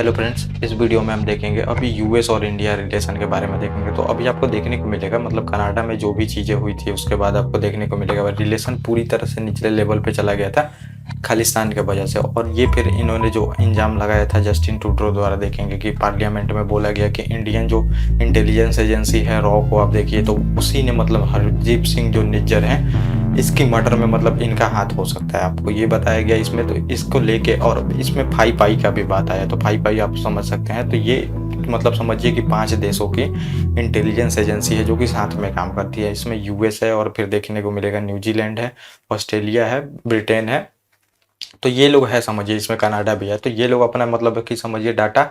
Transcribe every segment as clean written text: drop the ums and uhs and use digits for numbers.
Hello friends, इस video में हम देखेंगे अभी यूएस और इंडिया रिलेशन के बारे में देखेंगे। तो अभी आपको देखने को मिलेगा मतलब कनाडा में जो भी चीज़ें हुई थी उसके बाद आपको देखने को मिलेगा रिलेशन पूरी तरह से निचले लेवल पे चला गया था खालिस्तान के वजह से। और ये फिर इन्होंने जो इल्ज़ाम लगाया था जस्टिन ट्रूडो द्वारा, देखेंगे कि पार्लियामेंट में बोला गया कि इंडियन जो इंटेलिजेंस एजेंसी है रॉ को आप देखिए, तो उसी ने मतलब हरदीप सिंह जो निज्जर हैं इसकी मर्डर में मतलब इनका हाथ हो सकता है, आपको ये बताया गया इसमें। तो इसको लेके और इसमें फाई पाई का भी बात आया, तो फाई पाई आप समझ सकते हैं। तो ये मतलब समझिए कि 5 देशों की इंटेलिजेंस एजेंसी है जो कि साथ में काम करती है। इसमें यूएस है और फिर देखने को मिलेगा न्यूजीलैंड है, ऑस्ट्रेलिया है, ब्रिटेन है। तो ये लोग है समझिए, इसमें कनाडा भी है। तो ये लोग अपना मतलब कि समझिए डाटा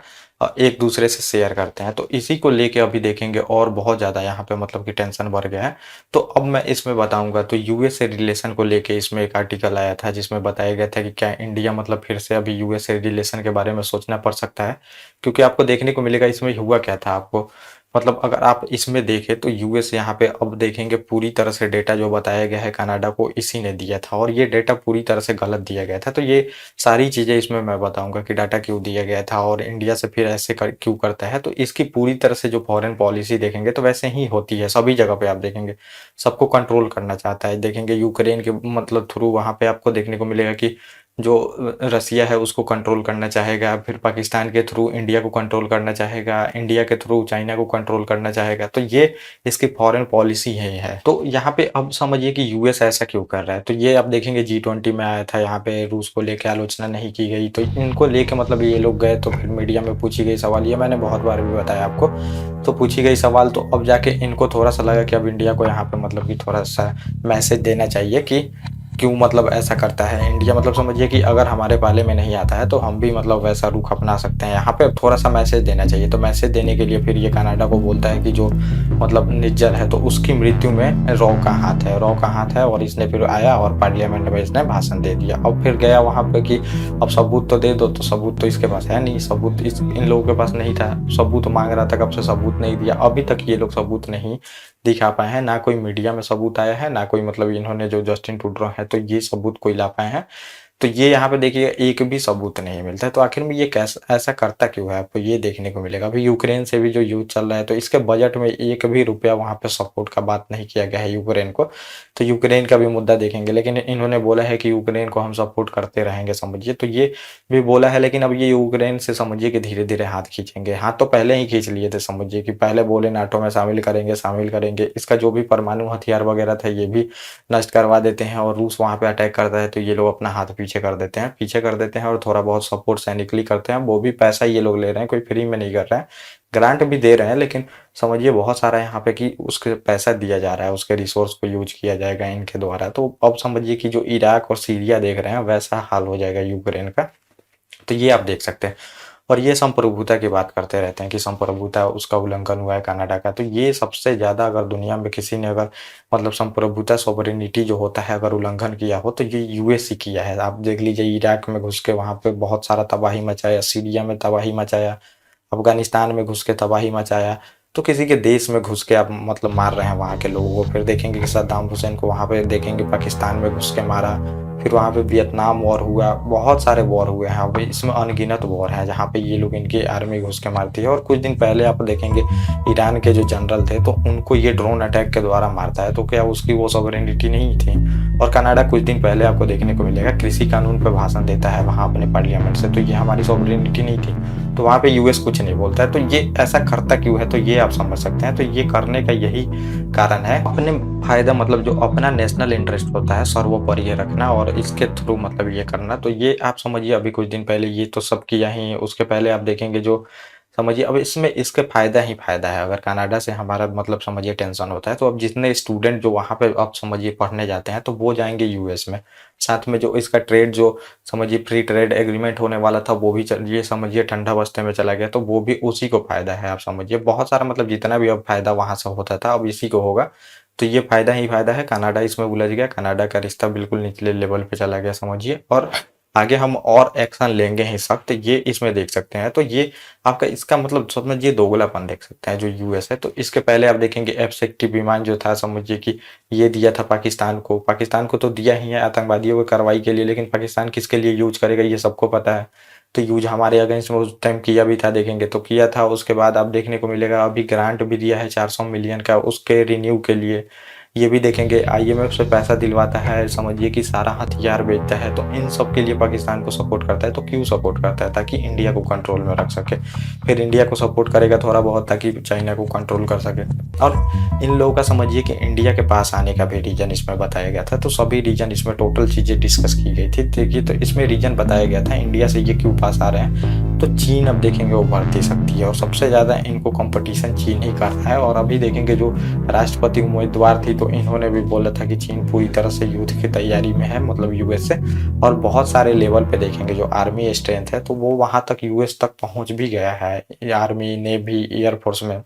एक दूसरे से शेयर करते हैं। तो इसी को लेके अभी देखेंगे और बहुत ज़्यादा यहाँ पे मतलब कि टेंशन बढ़ गया है। तो अब मैं इसमें बताऊंगा। तो यूएस से रिलेशन को लेके इसमें एक आर्टिकल आया था जिसमें बताया गया था कि क्या इंडिया मतलब फिर से अभी यूएस से रिलेशन के बारे में सोचना पड़ सकता है। क्योंकि आपको देखने को मिलेगा इसमें हुआ क्या था। आपको मतलब अगर आप इसमें देखें तो यूएस यहाँ पे अब देखेंगे पूरी तरह से डेटा जो बताया गया है कनाडा को इसी ने दिया था, और ये डेटा पूरी तरह से गलत दिया गया था। तो ये सारी चीज़ें इसमें मैं बताऊंगा कि डाटा क्यों दिया गया था और इंडिया से फिर ऐसे क्यों करता है। तो इसकी पूरी तरह से जो फॉरेन पॉलिसी देखेंगे तो वैसे ही होती है सभी जगह पे। आप देखेंगे सबको कंट्रोल करना चाहता है। देखेंगे यूक्रेन के मतलब थ्रू वहाँ पे आपको देखने को मिलेगा कि जो रसिया है उसको कंट्रोल करना चाहेगा, फिर पाकिस्तान के थ्रू इंडिया को कंट्रोल करना चाहेगा, इंडिया के थ्रू चाइना को कंट्रोल करना चाहेगा। तो ये इसकी फॉरेन पॉलिसी है। तो यहाँ पे अब समझिए कि यूएस ऐसा क्यों कर रहा है। तो ये आप देखेंगे G20 में आया था, यहाँ पे रूस को लेके आलोचना नहीं की गई। तो इनको लेके मतलब ये लोग गए तो फिर मीडिया में पूछी गई सवाल, ये मैंने बहुत बार भी बताया आपको। तो पूछी गई सवाल, तो अब जाके इनको थोड़ा सा लगा कि अब इंडिया को यहाँ पे मतलब कि थोड़ा सा मैसेज देना चाहिए कि क्यों मतलब ऐसा करता है इंडिया। मतलब समझिए कि अगर हमारे पाले में नहीं आता है तो हम भी मतलब वैसा रुख अपना सकते हैं। यहाँ पे थोड़ा सा मैसेज देना चाहिए। तो मैसेज देने के लिए फिर ये कनाडा को बोलता है कि जो मतलब निज्जर है तो उसकी मृत्यु में रॉ का हाथ है, रॉ का हाथ है। और इसने फिर आया और पार्लियामेंट में इसने भाषण दे दिया। अब फिर गया वहाँ पे कि अब सबूत तो दे दो। तो सबूत तो इसके पास है नहीं, सबूत इन लोगों के पास नहीं था। सबूत मांग रहा था, कब से सबूत नहीं दिया। अभी तक ये लोग सबूत नहीं दिखा पाए हैं, ना कोई मीडिया में सबूत आया है, ना कोई मतलब इन्होंने जो जस्टिन ट्रूडो है तो ये सबूत कोई ला पाए हैं। तो ये यहाँ पे देखिए एक भी सबूत नहीं मिलता है। तो आखिर में ये कैसा ऐसा करता क्यों है, आपको ये देखने को मिलेगा। अभी यूक्रेन से भी जो युद्ध चल रहा है तो इसके बजट में एक भी रुपया वहाँ पे सपोर्ट का बात नहीं किया गया है यूक्रेन को। तो यूक्रेन का भी मुद्दा देखेंगे, लेकिन इन्होंने बोला है कि यूक्रेन को हम सपोर्ट करते रहेंगे समझिए। तो ये भी बोला है, लेकिन अब ये यूक्रेन से समझिए कि धीरे धीरे हाथ खींचेंगे। हाथ तो पहले ही खींच लिए थे समझिए कि पहले बोले नाटो में शामिल करेंगे शामिल करेंगे। इसका जो भी परमाणु हथियार वगैरह था ये भी नष्ट करवा देते हैं, और रूस वहाँ पे अटैक करता है तो ये लोग अपना हाथ पीछे कर देते हैं, पीछे कर देते हैं। और थोड़ा बहुत सपोर्ट सैनिकली करते हैं, वो भी पैसा ये लोग ले रहे हैं, कोई फ्री में नहीं कर रहे हैं, ग्रांट भी दे रहे हैं। लेकिन समझिए बहुत सारा यहाँ पे कि उसके पैसा दिया जा रहा है, उसके रिसोर्स को यूज किया जाएगा इनके द्वारा। तो अब समझिए कि जो इराक और सीरिया देख रहे हैं वैसा हाल हो जाएगा यूक्रेन का। तो ये आप देख सकते हैं। और ये संप्रभुता की बात करते रहते हैं कि संप्रभुता उसका उल्लंघन हुआ है कनाडा का। तो ये सबसे ज़्यादा अगर दुनिया में किसी ने अगर मतलब संप्रभुता सॉवरेनिटी जो होता है अगर उल्लंघन किया हो तो ये यूएस ही किया है। आप देख लीजिए इराक में घुस के वहाँ पे बहुत सारा तबाही मचाया, सीरिया में तबाही मचाया, अफगानिस्तान में घुस के तबाही मचाया। तो किसी के देश में घुस के आप मतलब मार रहे हैं वहाँ के लोगों को। फिर देखेंगे कि सद्दाम हुसैन को वहाँ पे देखेंगे पाकिस्तान में घुस के मारा। फिर वहाँ पे वियतनाम वॉर हुआ, बहुत सारे वॉर हुए हैं। अब इसमें अनगिनत वॉर है जहाँ पे ये लोग इनकी आर्मी घुस के मारती है। और कुछ दिन पहले आप देखेंगे ईरान के जो जनरल थे तो उनको ये ड्रोन अटैक के द्वारा मारता है। तो क्या उसकी वो सॉवरेनिटी नहीं थी। और कनाडा कुछ दिन पहले आपको देखने को मिलेगा कृषि कानून पर भाषण देता है वहाँ अपने पार्लियामेंट से। तो ये हमारी सॉवरेनिटी नहीं थी। तो वहाँ पे यूएस कुछ नहीं बोलता है। तो ये ऐसा करता क्यों है, तो ये आप समझ सकते हैं। तो ये करने का यही कारण है, अपने फायदा मतलब जो अपना नेशनल इंटरेस्ट होता है सर्वोपरि रखना और इसके थ्रू मतलब ये करना। तो ये आप समझिए अभी कुछ दिन पहले ये तो सब किया ही। उसके पहले आप देखेंगे जो समझिए अब इसमें इसके फायदा ही फायदा है। अगर कनाडा से हमारा मतलब समझिए टेंशन होता है तो अब जितने स्टूडेंट जो वहाँ पे अब समझिए पढ़ने जाते हैं तो वो जाएंगे यूएस में। साथ में जो इसका ट्रेड जो समझिए फ्री ट्रेड एग्रीमेंट होने वाला था वो भी ये समझिए ठंडा बस्ते में चला गया। तो वो भी उसी को फायदा है। आप समझिए बहुत सारा मतलब जितना भी अब फायदा वहाँ से होता था अब इसी को होगा। तो ये फायदा ही फायदा है। कनाडा इसमें उलझ गया, कनाडा का रिश्ता बिल्कुल निचले लेवल पे चला गया समझिए। और आगे हम और एक्शन लेंगे ही सख्त, ये इसमें देख सकते हैं। तो ये आपका इसका मतलब समझिए दोगलापन देख सकते हैं जो यूएस है। तो इसके पहले आप देखेंगे F-16 विमान जो था समझिए कि ये दिया था पाकिस्तान को तो दिया ही है आतंकवादियों की कार्रवाई के लिए। लेकिन पाकिस्तान किसके लिए यूज करेगा ये सबको पता है। तो यूज़ हमारे अगेंस्ट में उस टाइम किया भी था देखेंगे तो किया था। उसके बाद अब देखने को मिलेगा अभी ग्रांट भी दिया है 400 मिलियन का उसके रिन्यू के लिए। ये भी देखेंगे आईएमएफ से पैसा दिलवाता है, समझिए कि सारा हथियार बेचता है, तो इन सब के लिए पाकिस्तान को सपोर्ट करता है। तो क्यों सपोर्ट करता है? ताकि इंडिया को कंट्रोल में रख सके। फिर इंडिया को सपोर्ट करेगा थोड़ा बहुत ताकि चाइना को कंट्रोल कर सके। और इन लोगों का समझिए कि इंडिया के पास आने का भी रीज़न इसमें बताया गया था। तो सभी रीज़न इसमें टोटल चीज़ें डिस्कस की गई थी। देखिए तो इसमें रीज़न बताया गया था इंडिया से ये क्यों पास आ रहे हैं। तो चीन अब देखेंगे उभरती शक्ति है और सबसे ज़्यादा इनको कंपटीशन चीन ही कर रहा है। और अभी देखेंगे जो राष्ट्रपति उम्मीदवार थी तो इन्होंने भी बोला था कि चीन पूरी तरह से युद्ध की तैयारी में है, मतलब यूएस से। और बहुत सारे लेवल पे देखेंगे जो आर्मी स्ट्रेंथ है तो वो वहां तक यूएस तक पहुंच भी गया है, आर्मी, नेवी, एयरफोर्स में।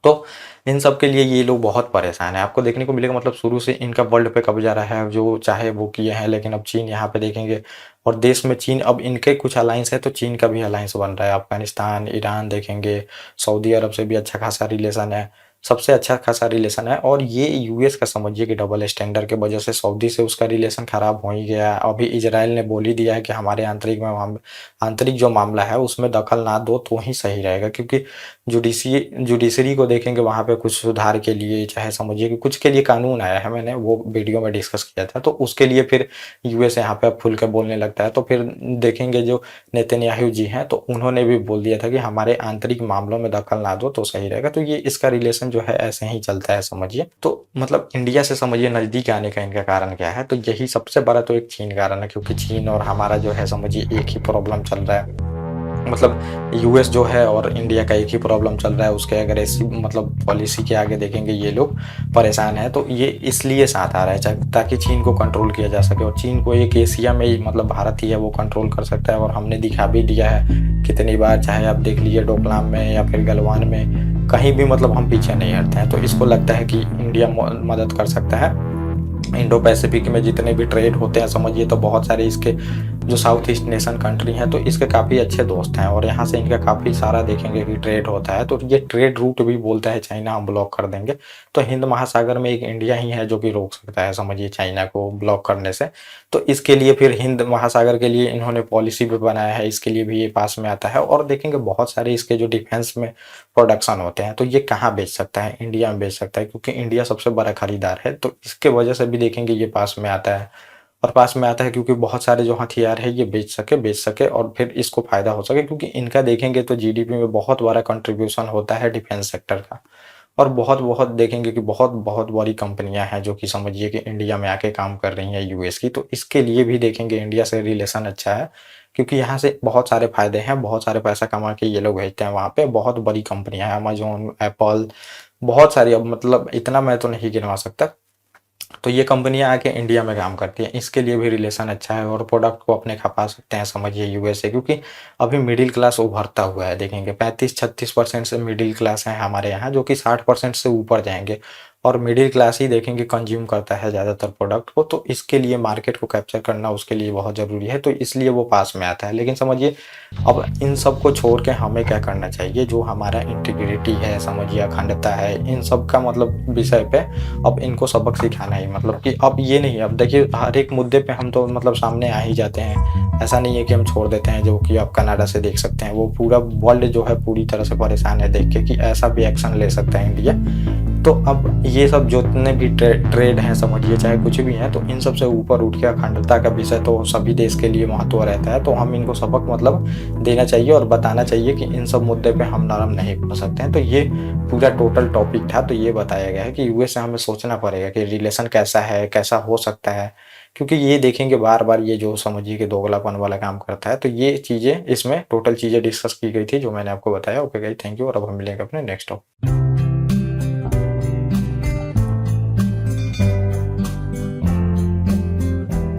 तो इन सब के लिए ये लोग बहुत परेशान है। आपको देखने को मिलेगा मतलब शुरू से इनका वर्ल्ड पे कब्जा रहा है, जो चाहे वो किए हैं। लेकिन अब चीन यहाँ पे देखेंगे और देश में चीन अब इनके कुछ अलायंस है तो चीन का भी अलायंस बन रहा है। अफगानिस्तान, ईरान देखेंगे, सऊदी अरब से भी अच्छा खासा रिलेशन है, सबसे अच्छा खासा रिलेशन है। और ये यूएस का समझिए कि डबल स्टैंडर्ड की वजह से सऊदी से उसका रिलेशन खराब हो ही गया है। अभी इजराइल ने बोल ही दिया है कि हमारे आंतरिक जो मामला है उसमें दखल ना दो तो ही सही रहेगा। क्योंकि जुडिशरी को देखेंगे वहाँ पे कुछ सुधार के लिए, चाहे समझिए कि कुछ के लिए कानून आया है, मैंने वो वीडियो में डिस्कस किया था। तो उसके लिए फिर यूएस यहाँ पे अब खुल के बोलने लगता है। तो फिर देखेंगे जो नेतन्याहू जी हैं तो उन्होंने भी बोल दिया था कि हमारे आंतरिक मामलों में दखल ना दो तो सही रहेगा। तो ये इसका रिलेशन जो है ऐसे ही चलता है समझिए। तो मतलब इंडिया से समझिए नज़दीक आने का इनका कारण क्या है? तो यही सबसे बड़ा तो एक चीन कारण है, क्योंकि चीन और हमारा जो है समझिए एक ही प्रॉब्लम चल रहा है। मतलब यूएस जो है और इंडिया का एक ही प्रॉब्लम चल रहा है। उसके अगर ऐसी मतलब पॉलिसी के आगे देखेंगे ये लोग परेशान है। तो ये इसलिए साथ आ रहा है ताकि चीन को कंट्रोल किया जा सके। और चीन को एक एशिया में ही मतलब भारत ही है वो कंट्रोल कर सकता है। और हमने दिखा भी दिया है कितनी बार, चाहे आप देख लीजिए डोकलाम में या फिर गलवान में, कहीं भी मतलब हम पीछे नहीं हटते हैं। तो इसको लगता है कि इंडिया मदद कर सकता है। इंडो पैसिफिक में जितने भी ट्रेड होते हैं समझिए तो बहुत सारे इसके जो साउथ ईस्ट नेशन कंट्री हैं तो इसके काफ़ी अच्छे दोस्त हैं। और यहाँ से इनका काफ़ी सारा देखेंगे कि ट्रेड होता है। तो ये ट्रेड रूट भी बोलता है चाइना हम ब्लॉक कर देंगे। तो हिंद महासागर में एक इंडिया ही है जो कि रोक सकता है समझिए चाइना को ब्लॉक करने से। तो इसके लिए फिर हिंद महासागर के लिए इन्होंने पॉलिसी भी बनाया है, इसके लिए भी ये पास में आता है। और देखेंगे बहुत सारे इसके जो डिफेंस में प्रोडक्शन होते हैं तो ये कहाँ बेच सकता है? इंडिया में बेच सकता है, क्योंकि इंडिया सबसे बड़ा खरीदार है। तो इसके वजह से भी देखेंगे ये पास में आता है। और पास में आता है क्योंकि बहुत सारे जो हथियार है ये बेच सके और फिर इसको फायदा हो सके। क्योंकि इनका देखेंगे तो जीडीपी में बहुत बड़ा कंट्रीब्यूशन होता है डिफेंस सेक्टर का। और बहुत बहुत देखेंगे कि बहुत बहुत बड़ी कंपनियां हैं जो कि समझिए कि इंडिया में आके काम कर रही हैं यूएस की। तो इसके लिए भी देखेंगे इंडिया से रिलेशन अच्छा है, क्योंकि यहाँ से बहुत सारे फायदे हैं, बहुत सारे पैसा कमा के ये लोग भेजते हैं वहाँ पे। बहुत बड़ी कंपनियां हैं, अमेजोन, एप्पल, बहुत सारी। अब मतलब इतना मैं तो नहीं गिनवा सकता। तो ये कंपनियां आके इंडिया में काम करती हैं, इसके लिए भी रिलेशन अच्छा है। और प्रोडक्ट को अपने खपा सकते हैं समझिए यूएस से, क्योंकि अभी मिडिल क्लास उभरता हुआ है। देखेंगे 35-36% से मिडिल क्लास है हमारे यहाँ, जो कि 60% से ऊपर जाएंगे। और मिडिल क्लास ही देखेंगे कंज्यूम करता है ज़्यादातर प्रोडक्ट को। तो इसके लिए मार्केट को कैप्चर करना उसके लिए बहुत ज़रूरी है। तो इसलिए वो पास में आता है। लेकिन समझिए अब इन सब को छोड़ के हमें क्या करना चाहिए? जो हमारा इंटीग्रिटी है समझिए, अखंडता है, इन सब का मतलब विषय पे अब इनको सबक सिखाना ही, मतलब कि अब ये नहीं, अब देखिए हर एक मुद्दे पे हम तो मतलब सामने आ ही जाते हैं। ऐसा नहीं है कि हम छोड़ देते हैं। जो कि आप कनाडा से देख सकते हैं, वो पूरा वर्ल्ड जो है पूरी तरह से परेशान है देख के कि ऐसा भी एक्शन ले सकता है इंडिया। तो अब ये सब जितने भी ट्रेड हैं समझिए, चाहे कुछ भी हैं, तो इन सब से ऊपर उठ के अखंडता का विषय तो सभी देश के लिए महत्व रहता है। तो हम इनको सबक मतलब देना चाहिए और बताना चाहिए कि इन सब मुद्दे पे हम नरम नहीं पड़ सकते हैं। तो ये पूरा टोटल टॉपिक था। तो ये बताया गया है कि यूएस से हमें सोचना पड़ेगा कि रिलेशन कैसा है, कैसा हो सकता है। क्योंकि ये देखेंगे बार बार ये जो समझिए कि दोगलापन वाला काम करता है। तो ये चीज़ें इसमें टोटल चीज़ें डिस्कस की गई थी जो मैंने आपको बताया। Okay guys, thank you. और अब हम मिलेंगे अपने नेक्स्ट टॉपिक।